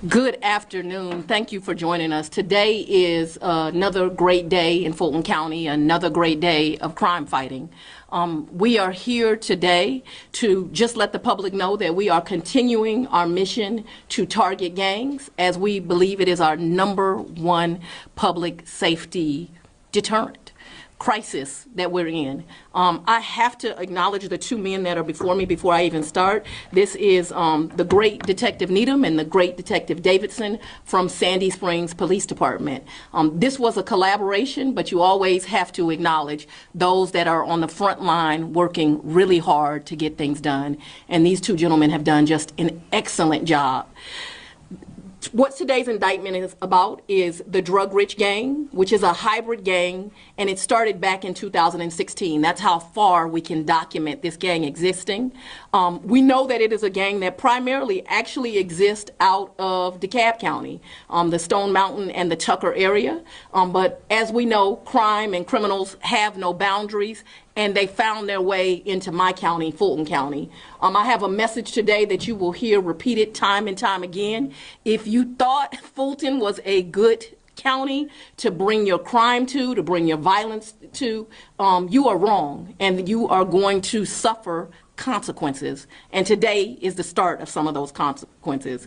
Good afternoon. Thank you for joining us. Today is another great day in Fulton County, another great day of crime fighting. We are here today to just let the public know that we are continuing our mission to target gangs, as we believe it is our #1 public safety deterrent crisis that we're in. I have to acknowledge the two men that are before me before I even start. This is the great Detective Needham and the great Detective Davidson from Sandy Springs Police Department. This was a collaboration, but you always have to acknowledge those that are on the front line working really hard to get things done. And these two gentlemen have done just an excellent job. What today's indictment is about is the DrugRixh gang, which is a hybrid gang, and it started back in 2016. That's how far we can document this gang existing. We know that it is a gang that primarily actually exists out of DeKalb County, the Stone Mountain and the Tucker area. But as we know, crime and criminals have no boundaries, and they found their way into my county, Fulton County. I have a message today that you will hear repeated time and time again. If you thought Fulton was a good county to bring your crime to bring your violence to, you are wrong, and you are going to suffer consequences. And today is the start of some of those consequences.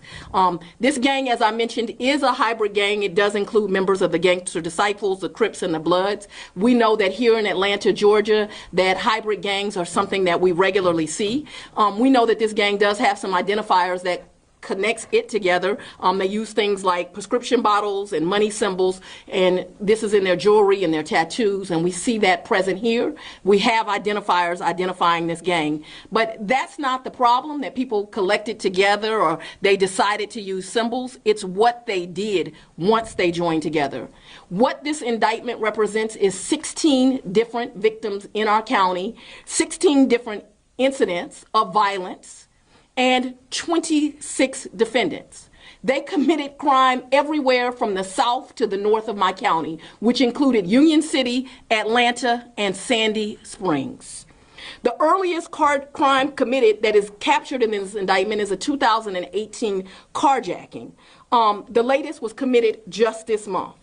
This gang, as I mentioned, is a hybrid gang. It does include members of the Gangster Disciples, the Crips, and the Bloods. We know that here in Atlanta, Georgia, that hybrid gangs are something that we regularly see. We know that this gang does have some identifiers that connects it together. They use things like prescription bottles and money symbols, and this is in their jewelry and their tattoos, and we see that present here. We have identifiers identifying this gang. But that's not the problem, that people collected together or they decided to use symbols. It's what they did once they joined together. What this indictment represents is 16 different victims in our county, 16 different incidents of violence, and 26 defendants. They committed crime everywhere from the south to the north of my county, which included Union City, Atlanta, and Sandy Springs. The earliest crime committed that is captured in this indictment is a 2018 carjacking. The latest was committed just this month.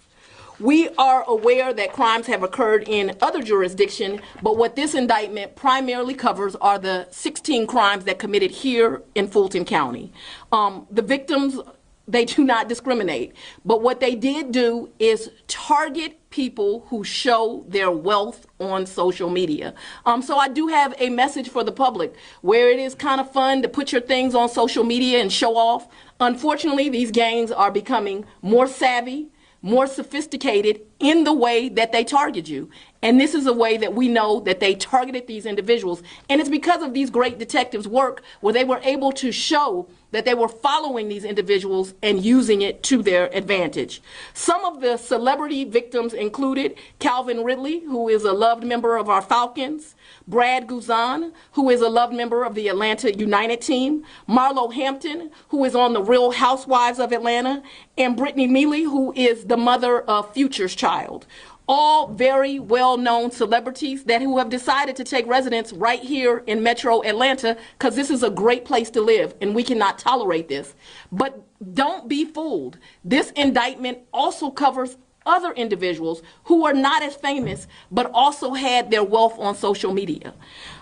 We are aware that crimes have occurred in other jurisdictions, but what this indictment primarily covers are the 16 crimes that committed here in Fulton County. The victims, they do not discriminate, but what they did do is target people who show their wealth on social media. So I do have a message for the public. Where it is kind of fun to put your things on social media and show off, unfortunately, these gangs are becoming more savvy, more sophisticated in the way that they target you. And this is a way that we know that they targeted these individuals. And it's because of these great detectives' work where they were able to show that they were following these individuals and using it to their advantage. Some of the celebrity victims included Calvin Ridley, who is a loved member of our Falcons, Brad Guzan, who is a loved member of the Atlanta United team, Marlo Hampton, who is on the Real Housewives of Atlanta, and Brittany Mealy, who is the mother of Future's child. All very well-known celebrities who have decided to take residence right here in Metro Atlanta, because this is a great place to live and we cannot tolerate this. But don't be fooled. This indictment also covers other individuals who are not as famous but also had their wealth on social media.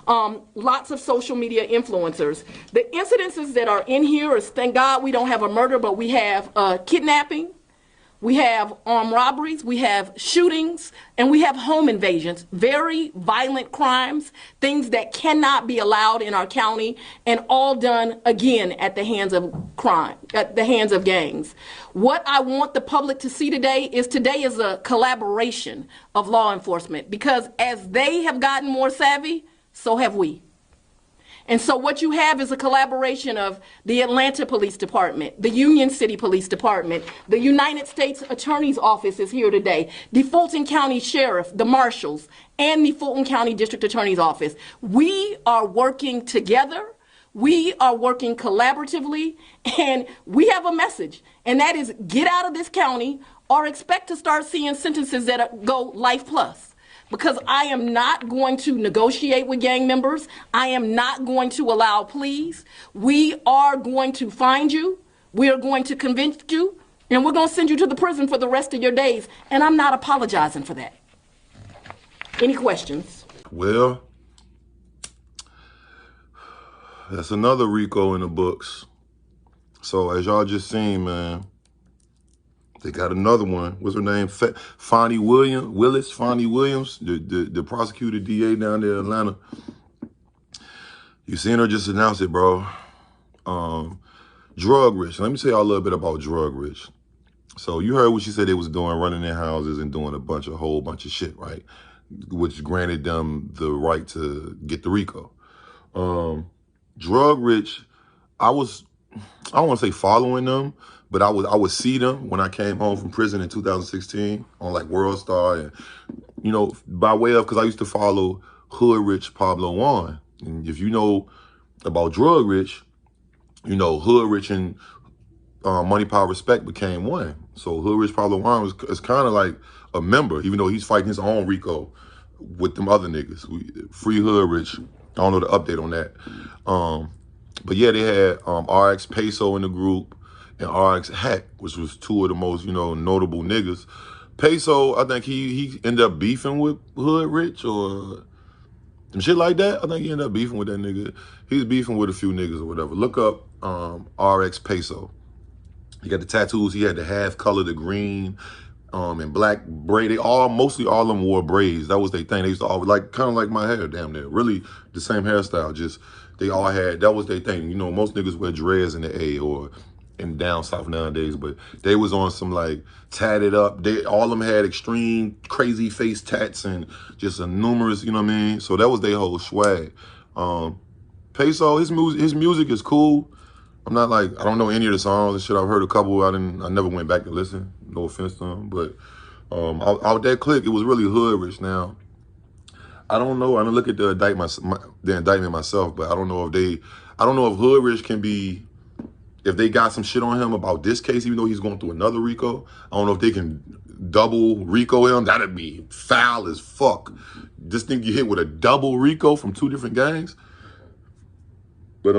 Lots of social media influencers. The incidences that are in here is, thank God we don't have a murder, but we have kidnapping, we have armed robberies, we have shootings, and we have home invasions. Very violent crimes, things that cannot be allowed in our county, and all done again at the hands of crime, at the hands of gangs. What I want the public to see today is a collaboration of law enforcement, because as they have gotten more savvy, so have we. And so what you have is a collaboration of the Atlanta Police Department, the Union City Police Department, the United States Attorney's Office is here today, the Fulton County Sheriff, the Marshals, and the Fulton County District Attorney's Office. We are working together. We are working collaboratively, and we have a message, and that is get out of this county or expect to start seeing sentences that go life plus. Because I am not going to negotiate with gang members. I am not going to allow pleas. We are going to find you. We are going to convict you, and we're going to send you to the prison for the rest of your days. And I'm not apologizing for that. Any questions? Well, that's another RICO in the books. So as y'all just seen, man, they got another one. What's her name? Fonnie Willis, the prosecutor DA down there in Atlanta. You seen her just announce it, bro. DrugRixh. Let me tell y'all a little bit about DrugRixh. So you heard what she said they was doing, running their houses and doing a whole bunch of shit, right? Which granted them the right to get the RICO. DrugRixh, I don't want to say following them, but I would see them when I came home from prison in 2016 on like World Star, and you know, by way of, because I used to follow Hood Rich Pablo Juan. And if you know about DrugRixh, you know Hood Rich and Money, Power, Respect became one. So Hood Rich Pablo Juan is kind of like a member, even though he's fighting his own RICO with them other niggas. Free Hood Rich. I don't know the update on that. But yeah, they had RX Peso in the group and RX Hack, which was two of the most, you know, notable niggas. Peso, I think he ended up beefing with Hood Rich or some shit like that. I think he ended up beefing with that nigga. He's beefing with a few niggas or whatever. Look up RX Peso. He got the tattoos. He had the half color, the green, and black braid. Mostly all of them wore braids. That was their thing. They used to all kind of like my hair, damn near. Really the same hairstyle. Just they all had, that was their thing. You know, most niggas wear dreads in the A or in down south nowadays, but they was on some like tatted up. All of them had extreme crazy face tats and just a numerous, you know what I mean? So that was their whole swag. Peso, his music is cool. I'm not like, I don't know any of the songs and shit. I've heard a couple. I never went back to listen. No offense to him, but out that clique, it was really Hood Rich. Now, I don't know. I didn't look at the indictment myself, but I don't know if Hood Rich can be, if they got some shit on him about this case, even though he's going through another RICO. I don't know if they can double RICO him. That'd be foul as fuck. Just think you hit with a double RICO from two different gangs. But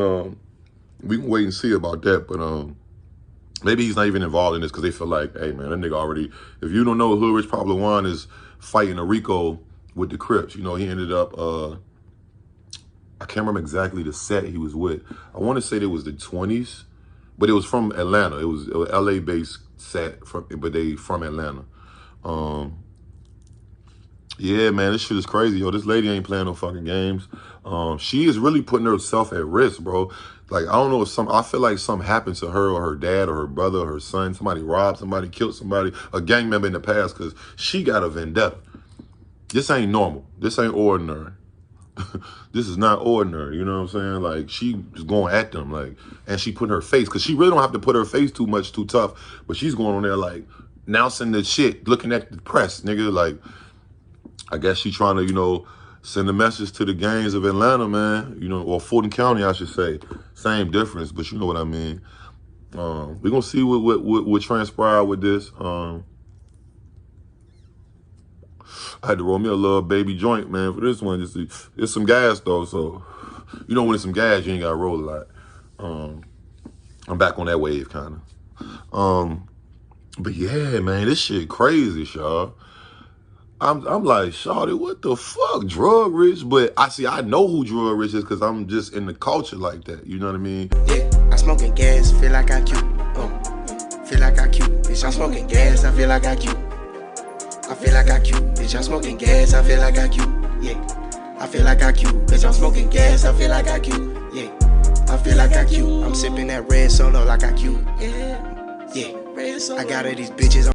we can wait and see about that. But maybe he's not even involved in this because they feel like, hey man, that nigga already, if you don't know, Hood Rich Pablo Juan is fighting a RICO with the Crips. You know, he ended up, I can't remember exactly the set he was with. I want to say it was the 20s, but it was from Atlanta. It was an LA-based set, but they from Atlanta. Yeah, man, this shit is crazy, yo. This lady ain't playing no fucking games. She is really putting herself at risk, bro. Like, I don't know if I feel like something happened to her or her dad or her brother or her son. Somebody robbed somebody, killed somebody, a gang member in the past, because she got a vendetta. This ain't normal. This ain't ordinary. This is not ordinary, you know what I'm saying? Like, she just going at them, like, and she put her face, because she really don't have to put her face too tough, but she's going on there, like, announcing the shit, looking at the press, nigga, like, I guess she trying to, you know, send a message to the gangs of Atlanta, man, you know, or Fulton County, I should say. Same difference, but you know what I mean. We're going to see what transpire with this. I had to roll me a little baby joint, man, for this one. It's some gas, though, so, you know, when it's some gas, you ain't got to roll a lot. I'm back on that wave, kind of. But yeah, man, this shit crazy, y'all. I'm like, shawty, what the fuck, DrugRixh? But I know who DrugRixh is because I'm just in the culture like that. You know what I mean? Yeah, I'm smoking gas, feel like I cute. Feel like I cute. Bitch, I'm smoking gas, I feel like I cute. I feel like I cute. Bitch, I'm smoking gas, I feel like I cute. Yeah, I feel like I cute. Bitch, I'm smoking gas, I feel like I cute. Yeah, I feel like I cute. I'm sipping that red solo like I cute. Yeah, I got all these bitches.